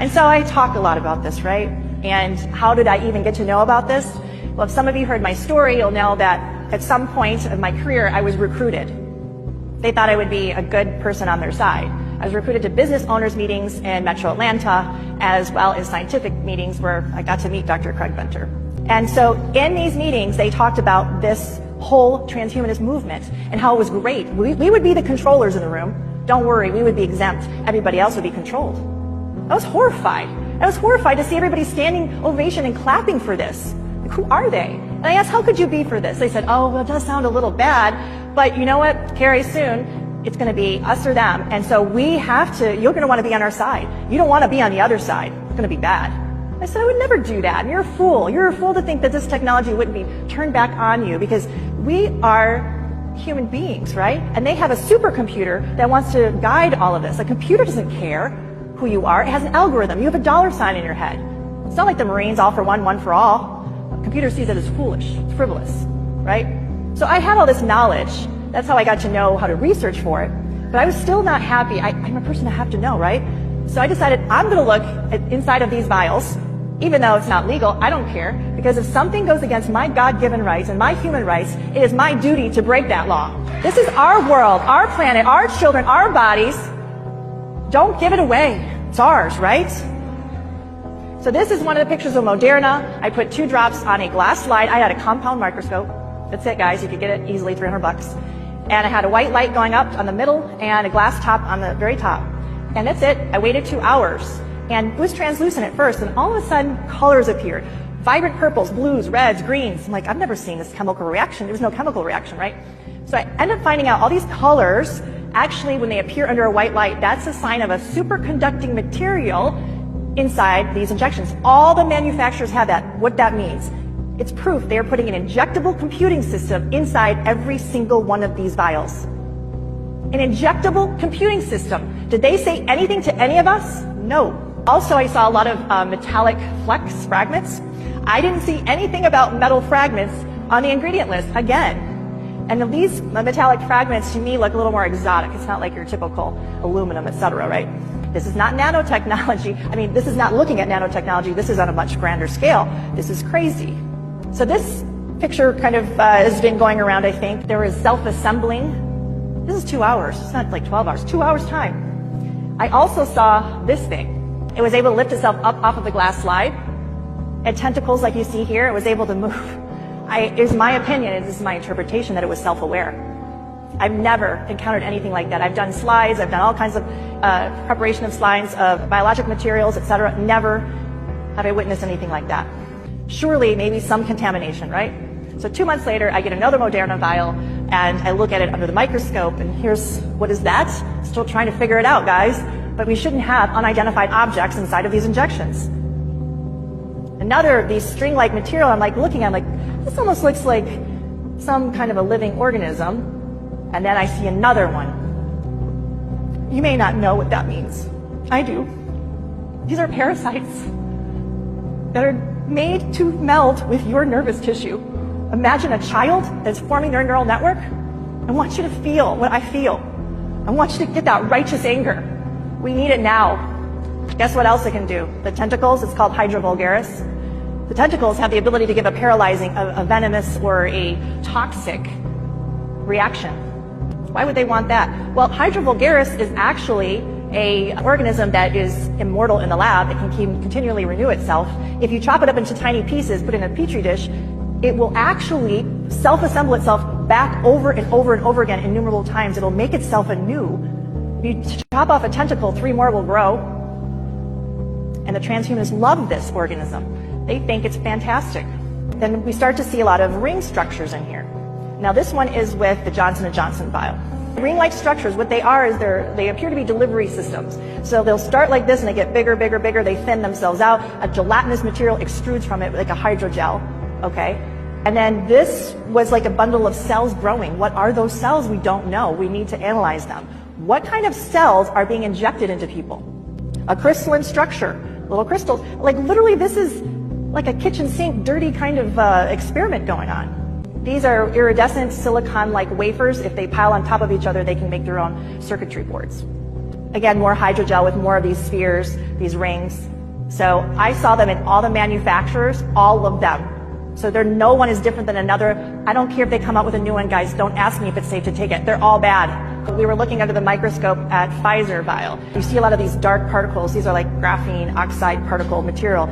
And so I talk a lot about this, right? And how did I even get to know about this? Well, if some of you heard my story, you'll know that at some point of my career, I was recruited. They thought I would be a good person on their side. I was recruited to business owners meetings in Metro Atlanta, as well as scientific meetings where I got to meet Dr. Craig Venter. And so in these meetings, they talked about this whole transhumanist movement and how it was great. We would be the controllers in the room. Don't worry, we would be exempt. Everybody else would be controlled. I was horrified. I was horrified to see everybody standing ovation and clapping for this. Like, who are they? And I asked, how could you be for this? They said, oh, well, it does sound a little bad, but you know what, Carrie, soon it's going to be us or them. And so we have to, you're going to want to be on our side. You don't want to be on the other side. It's going to be bad. I said, I would never do that. And you're a fool. You're a fool to think that this technology wouldn't be turned back on you, because we are human beings, right? And they have a supercomputer that wants to guide all of this. A computer doesn't care who you are. It has an algorithm. You have a $ in your head. It's not like the Marines, all for one, one for all. A computer sees it as foolish, it's frivolous, right? So I had all this knowledge. That's how I got to know how to research for it. But I was still not happy. I'm a person I have to know, right? So I decided I'm going to look inside of these vials. Even though it's not legal, I don't care, because if something goes against my God-given rights and my human rights, it is my duty to break that law. This is our world, our planet, our children, our bodies. Don't give it away. It's ours, right? So this is one of the pictures of Moderna. I put 2 drops on a glass slide. I had a compound microscope. That's it, guys. You could get it easily, $300. And I had a white light going up on the middle and a glass top on the very top. And that's it. I waited 2 hours. And it was translucent at first, and all of a sudden, colors appeared. Vibrant purples, blues, reds, greens. I'm like, I've never seen this chemical reaction. There was no chemical reaction, right? So I ended up finding out all these colors, actually, when they appear under a white light, that's a sign of a superconducting material inside these injections. All the manufacturers have that. What that means, it's proof they are putting an injectable computing system inside every single one of these vials. An injectable computing system. Did they say anything to any of us? No. Also, I saw a lot of metallic flex fragments. I didn't see anything about metal fragments on the ingredient list, again. And these metallic fragments, to me, look a little more exotic. It's not like your typical aluminum, etc., right? This is not nanotechnology. I mean, this is not looking at nanotechnology. This is on a much grander scale. This is crazy. So this picture kind of has been going around, I think. There is self-assembling. This is 2 hours. It's not like 12 hours. 2 hours time. I also saw this thing. It was able to lift itself up off of the glass slide. It had tentacles like you see here. It was able to move. It was my opinion, this is my interpretation, that it was self-aware. I've never encountered anything like that. I've done slides. I've done all kinds of preparation of slides of biologic materials, etc. Never have I witnessed anything like that. Surely, maybe some contamination, right? So 2 months later, I get another Moderna vial, and I look at it under the microscope, and here's, what is that? Still trying to figure it out, guys. But we shouldn't have unidentified objects inside of these injections. Another of these string-like material, I'm like looking at, I'm like, this almost looks like some kind of a living organism. And then I see another one. You may not know what that means. I do. These are parasites that are made to meld with your nervous tissue. Imagine a child that's forming their neural network. I want you to feel what I feel. I want you to get that righteous anger. We need it now. Guess what else it can do? The tentacles, it's called Hydra vulgaris. The tentacles have the ability to give a paralyzing, a venomous, or a toxic reaction. Why would they want that? Well, Hydra vulgaris is actually an organism that is immortal in the lab. It can continually renew itself. If you chop it up into tiny pieces, put it in a petri dish, it will actually self-assemble itself back over and over and over again innumerable times. It'll make itself anew. You chop off a tentacle, 3 more will grow. And the transhumanists love this organism. They think it's fantastic. Then we start to see a lot of ring structures in here. Now this one is with the Johnson & Johnson vial. Ring-like structures, what they are is they appear to be delivery systems. So they'll start like this and they get bigger, bigger, bigger. They thin themselves out. A gelatinous material extrudes from it like a hydrogel, okay? And then this was like a bundle of cells growing. What are those cells? We don't know. We need to analyze them. What kind of cells are being injected into people? A crystalline structure, little crystals. Like literally this is like a kitchen sink, dirty kind of experiment going on. These are iridescent silicon-like wafers. If they pile on top of each other, they can make their own circuitry boards. Again, more hydrogel with more of these spheres, these rings. So I saw them in all the manufacturers, all of them. So no one is different than another. I don't care if they come out with a new one, guys. Don't ask me if it's safe to take it. They're all bad. We were looking under the microscope at Pfizer vial. You see a lot of these dark particles. These are like graphene oxide particle material.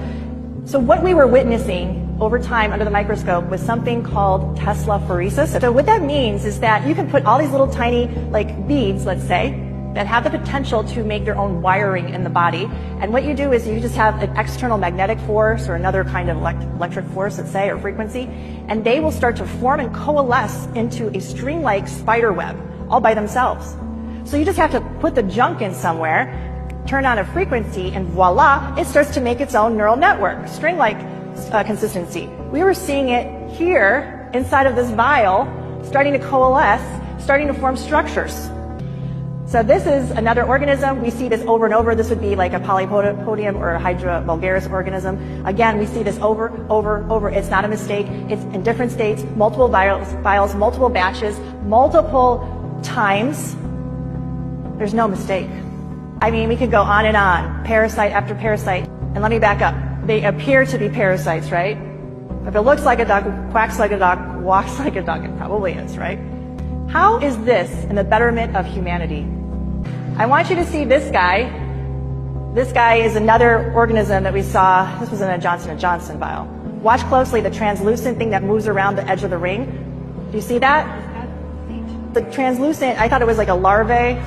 So what we were witnessing over time under the microscope was something called Teslaphoresis. So what that means is that you can put all these little tiny like beads, let's say, that have the potential to make their own wiring in the body. And what you do is you just have an external magnetic force or another kind of electric force, let's say, or frequency, and they will start to form and coalesce into a string-like spider web all by themselves. So you just have to put the junk in somewhere, turn on a frequency, and voila, it starts to make its own neural network, string-like consistency. We were seeing it here inside of this vial, starting to coalesce, starting to form structures. So this is another organism. We see this over and over. This would be like a Polypodium or a Hydra vulgaris organism. Again, we see this over. It's not a mistake. It's in different states, multiple vials, multiple batches, multiple times. There's no mistake. I mean, we could go on and on, parasite after parasite. And let me back up. They appear to be parasites, right? If it looks like a duck, quacks like a duck, walks like a duck, it probably is, right? How is this in the betterment of humanity? I want you to see this guy. This guy is another organism that we saw. This was in a Johnson & Johnson vial. Watch closely the translucent thing that moves around the edge of the ring. Do you see that? The translucent, I thought it was like a larvae,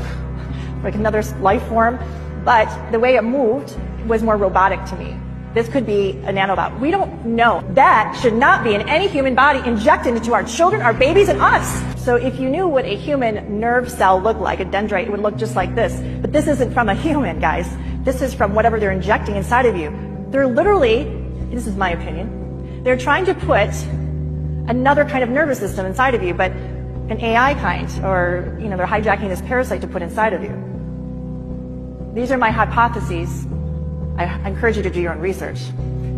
like another life form, but the way it moved was more robotic to me. This could be a nanobot. We don't know. That should not be in any human body injected into our children, our babies, and us. So if you knew what a human nerve cell looked like, a dendrite, it would look just like this. But this isn't from a human, guys. This is from whatever they're injecting inside of you. They're literally, this is my opinion, they're trying to put another kind of nervous system inside of you, but an AI kind, or they're hijacking this parasite to put inside of you. These are my hypotheses. I encourage you to do your own research.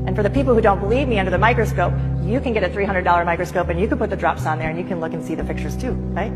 And for the people who don't believe me under the microscope, you can get a $300 microscope and you can put the drops on there and you can look and see the pictures too, right?